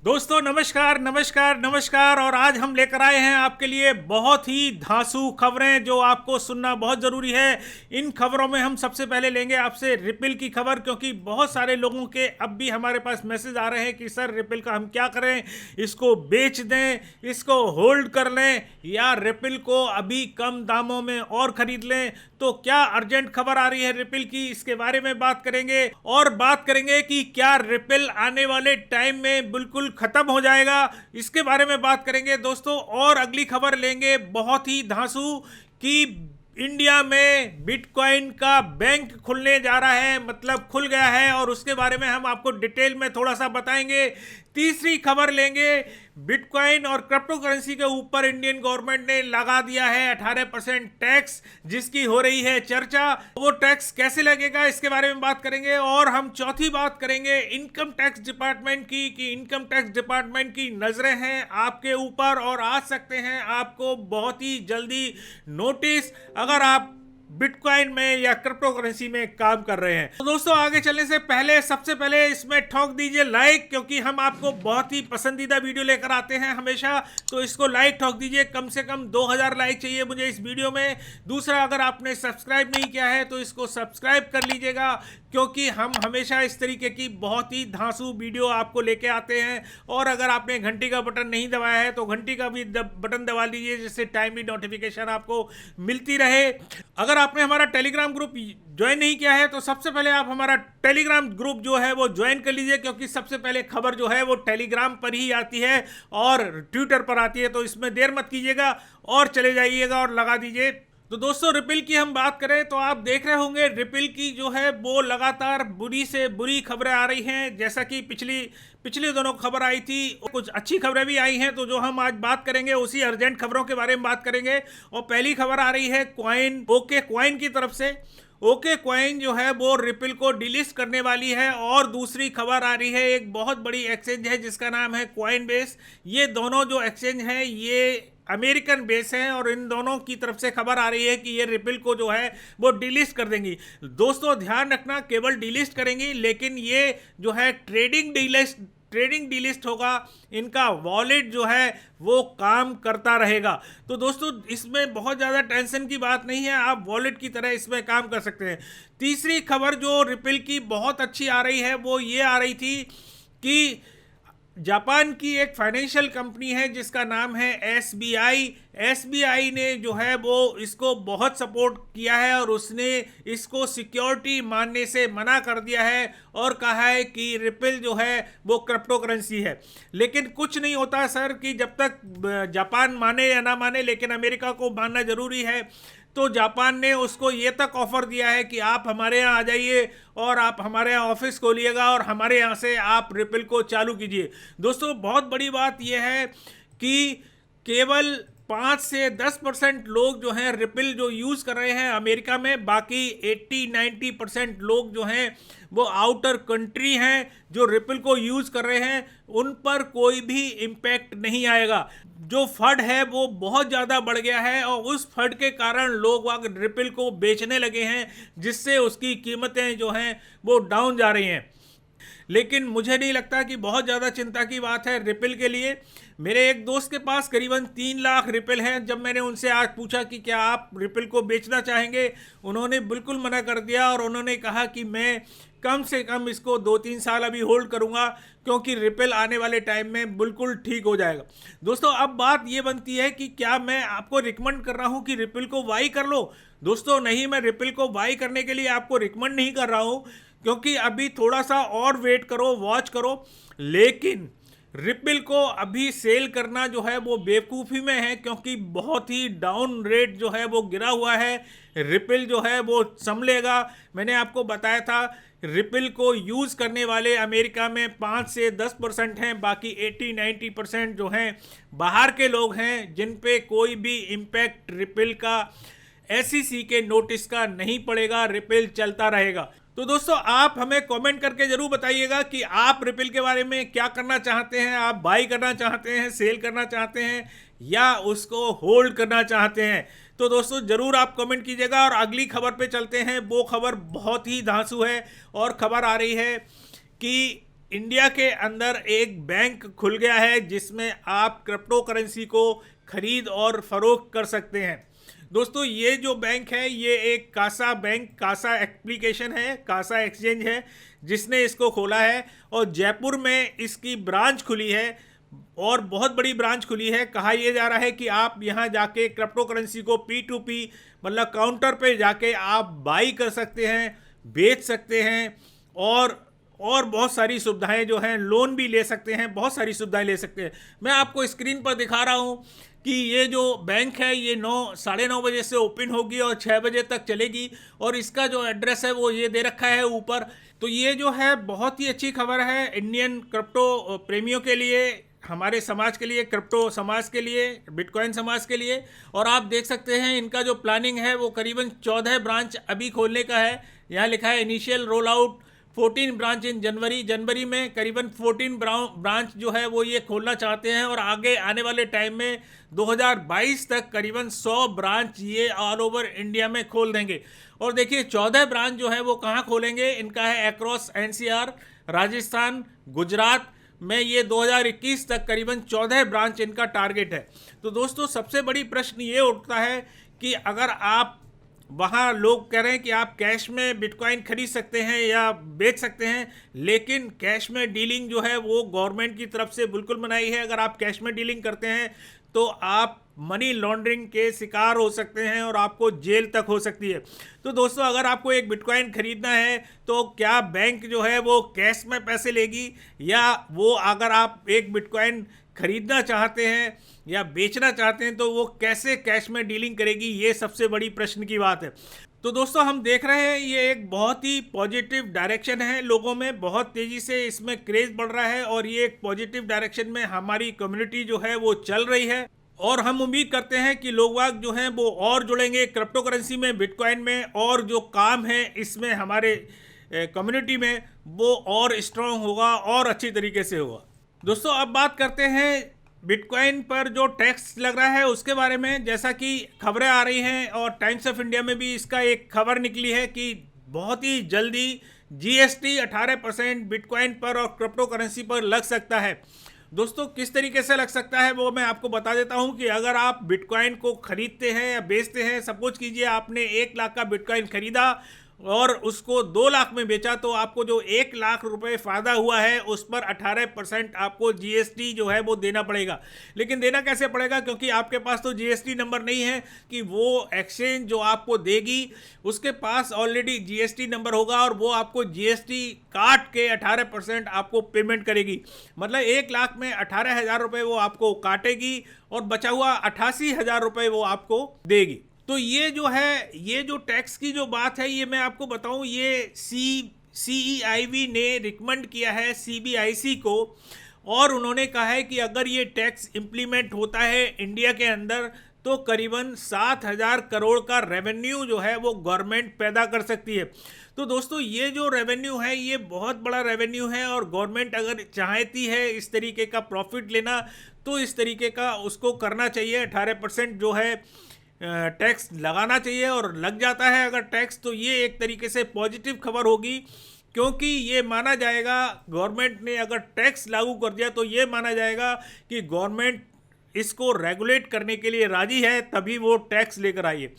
दोस्तों नमस्कार नमस्कार नमस्कार। और आज हम लेकर आए हैं आपके लिए बहुत ही धांसू खबरें जो आपको सुनना बहुत ज़रूरी है। इन खबरों में हम सबसे पहले लेंगे आपसे रिपल की खबर, क्योंकि बहुत सारे लोगों के अब भी हमारे पास मैसेज आ रहे हैं कि सर रिपल का हम क्या करें, इसको बेच दें, इसको होल्ड कर लें या रिपल को अभी कम दामों में और खरीद लें। तो क्या अर्जेंट खबर आ रही है रिपल की, इसके बारे में बात करेंगे। और बात करेंगे कि क्या रिपल आने वाले टाइम में बिल्कुल खत्म हो जाएगा, इसके बारे में बात करेंगे दोस्तों। और अगली खबर लेंगे बहुत ही धांसू कि इंडिया में बिटकॉइन का बैंक खुलने जा रहा है, मतलब खुल गया है, और उसके बारे में हम आपको डिटेल में थोड़ा सा बताएंगे। तीसरी खबर लेंगे बिटकॉइन और क्रिप्टो करेंसी के ऊपर इंडियन गवर्नमेंट ने लगा दिया है 18% टैक्स, जिसकी हो रही है चर्चा। वो टैक्स कैसे लगेगा इसके बारे में बात करेंगे। और हम चौथी बात करेंगे इनकम टैक्स डिपार्टमेंट की, कि इनकम टैक्स डिपार्टमेंट की नजरें हैं आपके ऊपर और आ सकते हैं आपको बहुत ही जल्दी नोटिस, अगर आप बिटकॉइन में या क्रिप्टो करेंसी में काम कर रहे हैं। तो दोस्तों आगे चलने से पहले सबसे पहले इसमें ठोक दीजिए लाइक, क्योंकि हम आपको बहुत ही पसंदीदा वीडियो लेकर आते हैं हमेशा। तो इसको लाइक ठोक दीजिए, कम से कम 2000 लाइक चाहिए मुझे इस वीडियो में। दूसरा, अगर आपने सब्सक्राइब नहीं किया है तो इसको सब्सक्राइब कर लीजिएगा, क्योंकि हम हमेशा इस तरीके की बहुत ही धांसू वीडियो आपको लेके आते हैं। और अगर आपने घंटी का बटन नहीं दबाया है तो घंटी का भी बटन दबा लीजिए, जिससे टाइमली नोटिफिकेशन आपको मिलती रहे। अगर आपने हमारा टेलीग्राम ग्रुप ज्वाइन नहीं किया है तो सबसे पहले आप हमारा टेलीग्राम ग्रुप जो है वो ज्वाइन कर लीजिए, क्योंकि सबसे पहले खबर जो है वो टेलीग्राम पर ही आती है और ट्विटर पर आती है। तो इसमें देर मत कीजिएगा और चले जाइएगा और लगा दीजिए। तो दोस्तों रिपल की हम बात करें तो आप देख रहे होंगे रिपल की जो है वो लगातार बुरी से बुरी खबरें आ रही हैं। जैसा कि पिछली दोनों खबर आई थी, कुछ अच्छी खबरें भी आई हैं। तो जो हम आज बात करेंगे उसी अर्जेंट खबरों के बारे में बात करेंगे। और पहली खबर आ रही है ओके कॉइन की तरफ से। ओके कॉइन जो है वो रिपल को डिलिस्ट करने वाली है। और दूसरी खबर आ रही है, एक बहुत बड़ी एक्सचेंज है जिसका नाम है कॉइनबेस। ये दोनों जो एक्सचेंज हैं ये अमेरिकन बेस हैं, और इन दोनों की तरफ से खबर आ रही है कि ये रिपल को जो है वो डिलिस्ट कर देंगी। दोस्तों ध्यान रखना, केवल डिलिस्ट करेंगी, लेकिन ये जो है ट्रेडिंग डिलिस्ट होगा। इनका वॉलेट जो है वो काम करता रहेगा। तो दोस्तों इसमें बहुत ज़्यादा टेंशन की बात नहीं है, आप वॉलेट की तरह इसमें काम कर सकते हैं। तीसरी खबर जो रिपल की बहुत अच्छी आ रही है वो ये आ रही थी कि जापान की एक फाइनेंशियल कंपनी है जिसका नाम है एसबीआई ने जो है वो इसको बहुत सपोर्ट किया है, और उसने इसको सिक्योरिटी मानने से मना कर दिया है और कहा है कि रिपल जो है वो क्रिप्टो करेंसी है। लेकिन कुछ नहीं होता सर कि जब तक जापान माने या ना माने, लेकिन अमेरिका को मानना जरूरी है। तो जापान ने उसको ये तक ऑफर दिया है कि आप हमारे यहाँ आ जाइए और आप हमारे यहाँ ऑफिस खोलिएगा और हमारे यहाँ से आप रिपल को चालू कीजिए। दोस्तों बहुत बड़ी बात यह है कि केवल 5 से 10% लोग जो हैं रिपल जो यूज़ कर रहे हैं अमेरिका में, बाकी 80-90% लोग जो हैं वो आउटर कंट्री हैं जो रिपल को यूज़ कर रहे हैं, उन पर कोई भी इम्पैक्ट नहीं आएगा। जो फंड है वो बहुत ज़्यादा बढ़ गया है और उस फंड के कारण लोग वहाँ रिपल को बेचने लगे हैं, जिससे उसकी कीमतें जो हैं वो डाउन जा रही हैं। लेकिन मुझे नहीं लगता कि बहुत ज़्यादा चिंता की बात है रिपल के लिए। मेरे एक दोस्त के पास करीबन 3 लाख रिपल हैं। जब मैंने उनसे आज पूछा कि क्या आप रिपल को बेचना चाहेंगे, उन्होंने बिल्कुल मना कर दिया और उन्होंने कहा कि मैं कम से कम इसको 2-3 साल अभी होल्ड करूंगा, क्योंकि रिपल आने वाले टाइम में बिल्कुल ठीक हो जाएगा। दोस्तों अब बात ये बनती है कि क्या मैं आपको रिकमेंड कर रहा हूँ कि रिपल को बाई कर लो। दोस्तों नहीं, मैं रिपल को बाई करने के लिए आपको रिकमेंड नहीं कर रहा हूँ, क्योंकि अभी थोड़ा सा और वेट करो, वॉच करो। लेकिन रिपल को अभी सेल करना जो है वो बेवकूफ़ी में है, क्योंकि बहुत ही डाउन रेट जो है वो गिरा हुआ है। रिपल जो है वो संभलेगा। मैंने आपको बताया था रिपल को यूज़ करने वाले अमेरिका में 5 से 10% हैं, बाकी 80-90% जो हैं बाहर के लोग हैं, जिन पे कोई भी इम्पैक्ट रिपल का SEC के नोटिस का नहीं पड़ेगा। रिपल चलता रहेगा। तो दोस्तों आप हमें कमेंट करके जरूर बताइएगा कि आप रिपल के बारे में क्या करना चाहते हैं। आप बाई करना चाहते हैं, सेल करना चाहते हैं, या उसको होल्ड करना चाहते हैं। तो दोस्तों जरूर आप कमेंट कीजिएगा। और अगली खबर पे चलते हैं। वो खबर बहुत ही धांसू है और खबर आ रही है कि इंडिया के अंदर एक बैंक खुल गया है जिसमें आप क्रिप्टो करेंसी को खरीद और फरोख्त कर सकते हैं। दोस्तों, ये जो बैंक है ये एक कासा बैंक, कासा एप्लीकेशन है, कासा एक्सचेंज है जिसने इसको खोला है और जयपुर में इसकी ब्रांच खुली है और बहुत बड़ी ब्रांच खुली है। कहा यह जा रहा है कि आप यहाँ जाके क्रिप्टो करेंसी को P2P मतलब काउंटर पे जाके आप बाई कर सकते हैं, बेच सकते हैं और बहुत सारी सुविधाएं जो हैं, लोन भी ले सकते हैं, बहुत सारी सुविधाएं ले सकते हैं। मैं आपको स्क्रीन पर दिखा रहा हूं कि ये जो बैंक है ये 9-9:30 बजे से ओपन होगी और 6 बजे तक चलेगी और इसका जो एड्रेस है वो ये दे रखा है ऊपर। तो ये जो है बहुत ही अच्छी खबर है इंडियन क्रिप्टो प्रेमियों के लिए, हमारे समाज के लिए, क्रिप्टो समाज के लिए, बिटकॉइन समाज के लिए। और आप देख सकते हैं इनका जो प्लानिंग है वो करीबन 14 ब्रांच अभी खोलने का है। यहाँ लिखा है initial roll out 14 branch in जनवरी में करीबन 14 ब्रांच जो है वो ये खोलना चाहते हैं और आगे आने वाले टाइम में 2022 तक करीबन 100 ब्रांच ये ऑल ओवर इंडिया में खोल देंगे। और देखिए 14 ब्रांच जो है वो कहाँ खोलेंगे, इनका है अक्रॉस NCR, राजस्थान, गुजरात में ये 2021 तक करीबन 14 ब्रांच इनका टारगेट है। तो दोस्तों, सबसे बड़ी प्रश्न ये उठता है कि अगर आप वहाँ, लोग कह रहे हैं कि आप कैश में बिटकॉइन खरीद सकते हैं या बेच सकते हैं, लेकिन कैश में डीलिंग जो है वो गवर्नमेंट की तरफ से बिल्कुल मनाही है। अगर आप कैश में डीलिंग करते हैं तो आप मनी लॉन्ड्रिंग के शिकार हो सकते हैं और आपको जेल तक हो सकती है। तो दोस्तों, अगर आपको एक बिटकॉइन खरीदना है तो क्या बैंक जो है वो कैश में पैसे लेगी, या वो अगर आप एक बिटकॉइन खरीदना चाहते हैं या बेचना चाहते हैं तो वो कैसे कैश में डीलिंग करेगी, ये सबसे बड़ी प्रश्न की बात है। तो दोस्तों, हम देख रहे हैं ये एक बहुत ही पॉजिटिव डायरेक्शन है, लोगों में बहुत तेज़ी से इसमें क्रेज बढ़ रहा है और ये एक पॉजिटिव डायरेक्शन में हमारी कम्युनिटी जो है वो चल रही है। और हम उम्मीद करते हैं कि लोग वाग जो हैं वो और जुड़ेंगे क्रिप्टो करेंसी में, बिटकॉइन में, और जो काम है इसमें हमारे कम्युनिटी में वो और स्ट्रॉन्ग होगा और अच्छी तरीके से होगा। दोस्तों, अब बात करते हैं बिटकॉइन पर जो टैक्स लग रहा है उसके बारे में। जैसा कि खबरें आ रही हैं और टाइम्स ऑफ इंडिया में भी इसका एक खबर निकली है कि बहुत ही जल्दी GST 18% बिटकॉइन पर और क्रिप्टो करेंसी पर लग सकता है। दोस्तों, किस तरीके से लग सकता है वो मैं आपको बता देता हूं कि अगर आप बिटकॉइन को खरीदते हैं या बेचते हैं, सपोज कीजिए आपने 1 लाख का बिटकॉइन खरीदा और उसको 2 लाख में बेचा, तो आपको जो 1 लाख रुपए फ़ायदा हुआ है उस पर 18% आपको GST जो है वो देना पड़ेगा। लेकिन देना कैसे पड़ेगा, क्योंकि आपके पास तो GST नंबर नहीं है कि वो एक्सचेंज जो आपको देगी उसके पास ऑलरेडी GST नंबर होगा और वो आपको GST काट के 18% आपको पेमेंट करेगी। मतलब 1 लाख में 18,000 रुपये वो आपको काटेगी और बचा हुआ 88,000 रुपये वो आपको देगी। तो ये जो है, ये जो टैक्स की जो बात है, ये मैं आपको बताऊं, ये CEIB ने रिकमेंड किया है CBIC को और उन्होंने कहा है कि अगर ये टैक्स इम्प्लीमेंट होता है इंडिया के अंदर तो करीबन 7,000 करोड़ का रेवेन्यू जो है वो गवर्नमेंट पैदा कर सकती है। तो दोस्तों, ये जो रेवेन्यू है ये बहुत बड़ा रेवेन्यू है और गवर्नमेंट अगर चाहती है इस तरीके का प्रॉफिट लेना तो इस तरीके का उसको करना चाहिए। 18% जो है टैक्स लगाना चाहिए और लग जाता है अगर टैक्स, तो ये एक तरीके से पॉजिटिव खबर होगी, क्योंकि ये माना जाएगा, गवर्नमेंट ने अगर टैक्स लागू कर दिया तो ये माना जाएगा कि गवर्नमेंट इसको रेगुलेट करने के लिए राजी है, तभी वो टैक्स लेकर आई है।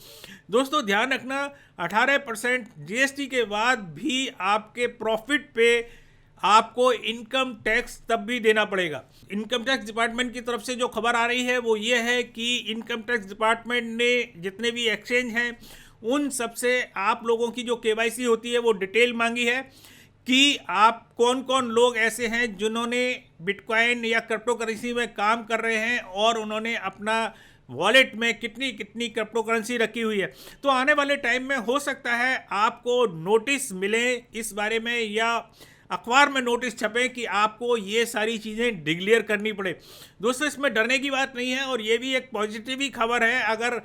दोस्तों, ध्यान रखना 18% GST के बाद भी आपके प्रॉफिट पे आपको इनकम टैक्स तब भी देना पड़ेगा। इनकम टैक्स डिपार्टमेंट की तरफ से जो खबर आ रही है वो ये है कि इनकम टैक्स डिपार्टमेंट ने जितने भी एक्सचेंज हैं उन सब से आप लोगों की जो KYC होती है वो डिटेल मांगी है कि आप कौन कौन लोग ऐसे हैं जिन्होंने बिटकॉइन या क्रिप्टो करेंसी में काम कर रहे हैं और उन्होंने अपना वॉलेट में कितनी कितनी क्रिप्टो करेंसी रखी हुई है। तो आने वाले टाइम में हो सकता है आपको नोटिस मिले इस बारे में या अखबार में नोटिस छपे कि आपको ये सारी चीज़ें डिक्लेयर करनी पड़े। दोस्तों, इसमें डरने की बात नहीं है और ये भी एक पॉजिटिव ही खबर है। अगर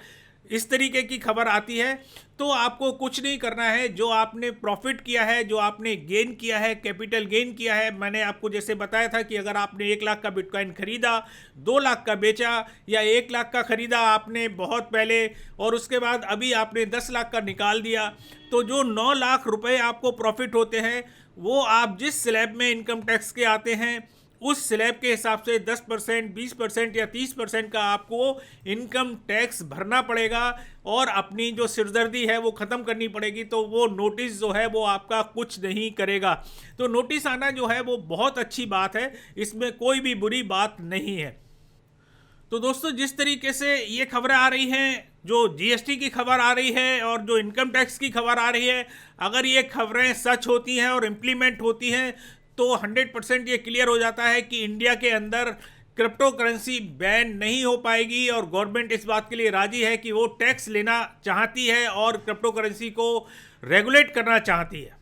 इस तरीके की खबर आती है तो आपको कुछ नहीं करना है। जो आपने प्रॉफिट किया है, जो आपने गेन किया है, कैपिटल गेन किया है, मैंने आपको जैसे बताया था कि अगर आपने 1 लाख का बिटकॉइन खरीदा, 2 लाख का बेचा, या 1 लाख का खरीदा आपने बहुत पहले और उसके बाद अभी आपने 10 लाख का निकाल दिया, तो जो 9 लाख रुपए आपको प्रॉफिट होते हैं वो आप जिस स्लैब में इनकम टैक्स के आते हैं उस स्लैब के हिसाब से 10%, 20% या 30% का आपको इनकम टैक्स भरना पड़ेगा और अपनी जो सिरदर्दी है वो ख़त्म करनी पड़ेगी। तो वो नोटिस जो है वो आपका कुछ नहीं करेगा। तो नोटिस आना जो है वो बहुत अच्छी बात है, इसमें कोई भी बुरी बात नहीं है। तो दोस्तों, जिस तरीके से ये खबरें आ रही हैं, जो जीएसटी की खबर आ रही है और जो इनकम टैक्स की खबर आ रही है, अगर ये खबरें सच होती हैं और इम्प्लीमेंट होती हैं तो 100% ये क्लियर हो जाता है कि इंडिया के अंदर क्रिप्टो करेंसी बैन नहीं हो पाएगी और गवर्नमेंट इस बात के लिए राजी है कि वो टैक्स लेना चाहती है और क्रिप्टो करेंसी को रेगुलेट करना चाहती है।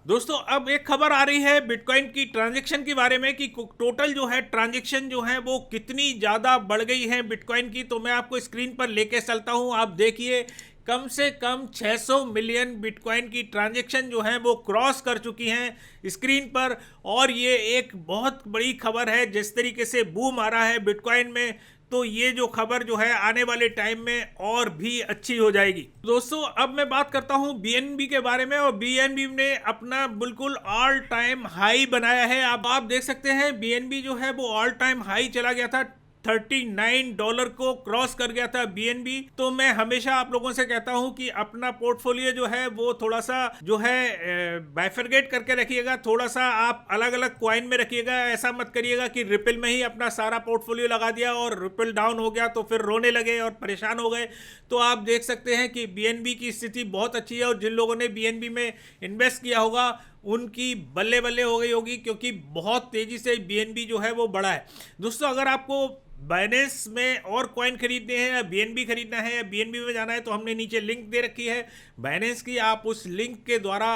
दोस्तों, अब एक खबर आ रही है बिटकॉइन की ट्रांजैक्शन के बारे में कि टोटल जो है ट्रांजैक्शन जो है वो कितनी ज़्यादा बढ़ गई है बिटकॉइन की। तो मैं आपको स्क्रीन पर लेके चलता हूँ, आप देखिए कम से कम 600 मिलियन बिटकॉइन की ट्रांजैक्शन जो है वो क्रॉस कर चुकी हैं स्क्रीन पर। और ये एक बहुत बड़ी खबर है, जिस तरीके से बूम आ रहा है बिटकॉइन में, तो ये जो खबर जो है आने वाले टाइम में और भी अच्छी हो जाएगी। दोस्तों, अब मैं बात करता हूं बीएनबी के बारे में, और बीएनबी ने अपना बिल्कुल ऑल टाइम हाई बनाया है। अब आप देख सकते हैं बीएनबी जो है वो ऑल टाइम हाई चला गया था, $39 को क्रॉस कर गया था बीएनबी। तो मैं हमेशा आप लोगों से कहता हूं कि अपना पोर्टफोलियो जो है वो थोड़ा सा जो है बाइफरगेट करके रखिएगा, थोड़ा सा आप अलग अलग क्वाइन में रखिएगा। ऐसा मत करिएगा कि रिपल में ही अपना सारा पोर्टफोलियो लगा दिया और रिपल डाउन हो गया तो फिर रोने लगे और परेशान हो गए। तो आप देख सकते हैं कि बीएनबी की स्थिति बहुत अच्छी है और जिन लोगों ने बीएनबी में इन्वेस्ट किया होगा उनकी बल्ले बल्ले हो गई होगी, क्योंकि बहुत तेजी से बीएनबी जो है वो बढ़ा है। दोस्तों, अगर आपको बाइनेंस में और कॉइन खरीदने हैं या बीएनबी खरीदना है या बीएनबी में जाना है तो हमने नीचे लिंक दे रखी है बाइनेंस की। आप उस लिंक के द्वारा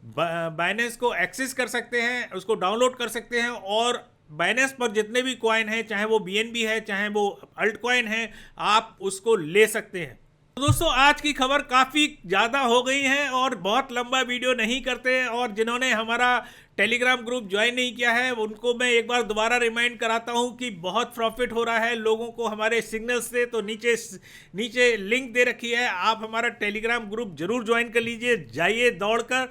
बाइनेंस को एक्सेस कर सकते हैं, उसको डाउनलोड कर सकते हैं और बाइनेंस पर जितने भी कॉइन हैं, चाहे वो बीएनबी है चाहे वो अल्ट कॉइन है, आप उसको ले सकते हैं। तो दोस्तों, आज की खबर काफ़ी ज़्यादा हो गई है और बहुत लंबा वीडियो नहीं करते। और जिन्होंने हमारा टेलीग्राम ग्रुप ज्वाइन नहीं किया है उनको मैं एक बार दोबारा रिमाइंड कराता हूं कि बहुत प्रॉफिट हो रहा है लोगों को हमारे सिग्नल से। तो नीचे लिंक दे रखी है, आप हमारा टेलीग्राम ग्रुप जरूर ज्वाइन कर लीजिए, जाइए दौड़कर।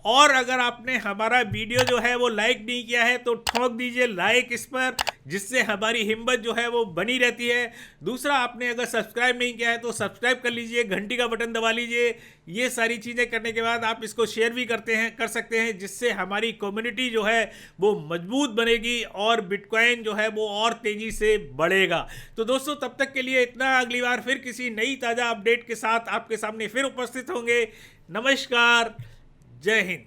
और अगर आपने हमारा वीडियो जो है वो लाइक नहीं किया है तो ठोक दीजिए लाइक इस पर, जिससे हमारी हिम्मत जो है वो बनी रहती है। दूसरा, आपने अगर सब्सक्राइब नहीं किया है तो सब्सक्राइब कर लीजिए, घंटी का बटन दबा लीजिए। ये सारी चीज़ें करने के बाद आप इसको शेयर भी कर सकते हैं, जिससे हमारी कम्युनिटी जो है वो मजबूत बनेगी और बिटकॉइन जो है वो और तेज़ी से बढ़ेगा। तो दोस्तों, तब तक के लिए इतना, अगली बार फिर किसी नई ताज़ा अपडेट के साथ आपके सामने फिर उपस्थित होंगे। नमस्कार, जय हिंद।